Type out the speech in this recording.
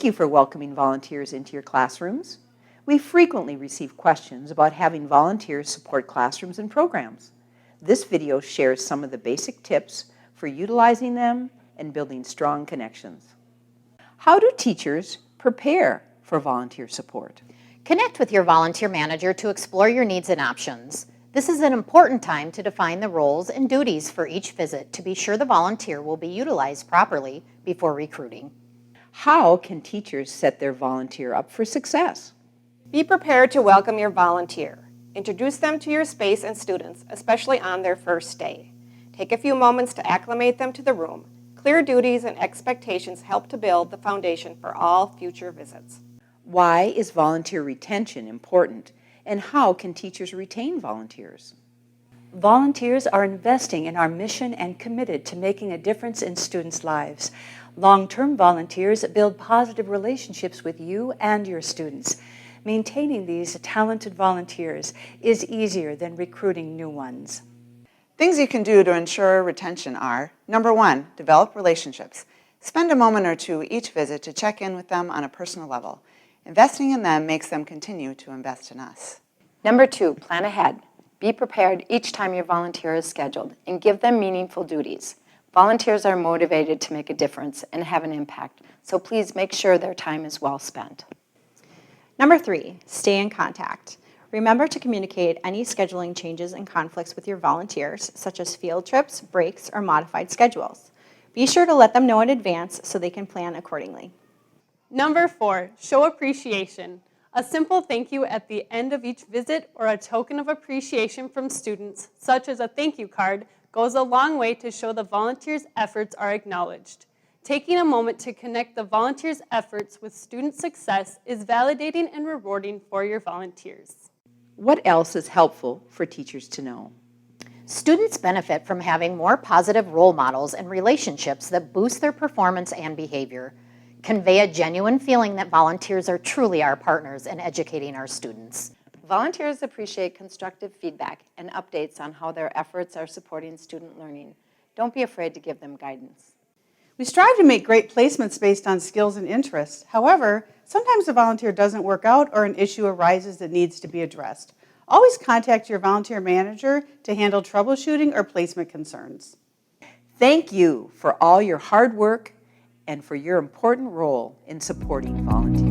Thank you for welcoming volunteers into your classrooms. We frequently receive questions about having volunteers support classrooms and programs. This video shares some of the basic tips for utilizing them and building strong connections. How do teachers prepare for volunteer support? Connect with your volunteer manager to explore your needs and options. This is an important time to define the roles and duties for each visit to be sure the volunteer will be utilized properly before recruiting. How can teachers set their volunteer up for success? Be prepared to welcome your volunteer. Introduce them to your space and students, especially on their first day. Take a few moments to acclimate them to the room. Clear duties and expectations help to build the foundation for all future visits. Why is volunteer retention important, and how can teachers retain volunteers? Volunteers are investing in our mission and committed to making a difference in students' lives. Long-term volunteers build positive relationships with you and your students. Maintaining these talented volunteers is easier than recruiting new ones. Things you can do to ensure retention are, number one, develop relationships. Spend a moment or two each visit to check in with them on a personal level. Investing in them makes them continue to invest in us. Number two, plan ahead. Be prepared each time your volunteer is scheduled and give them meaningful duties. Volunteers are motivated to make a difference and have an impact, so please make sure their time is well spent. Number three, stay in contact. Remember to communicate any scheduling changes and conflicts with your volunteers, such as field trips, breaks, or modified schedules. Be sure to let them know in advance so they can plan accordingly. Number four, show appreciation. A simple thank you at the end of each visit or a token of appreciation from students, such as a thank you card, goes a long way to show the volunteers' efforts are acknowledged. Taking a moment to connect the volunteers' efforts with student success is validating and rewarding for your volunteers. What else is helpful for teachers to know? Students benefit from having more positive role models and relationships that boost their performance and behavior. Convey a genuine feeling that volunteers are truly our partners in educating our students. Volunteers appreciate constructive feedback and updates on how their efforts are supporting student learning. Don't be afraid to give them guidance. We strive to make great placements based on skills and interests. However, sometimes a volunteer doesn't work out or an issue arises that needs to be addressed. Always contact your volunteer manager to handle troubleshooting or placement concerns. Thank you for all your hard work and for your important role in supporting volunteers.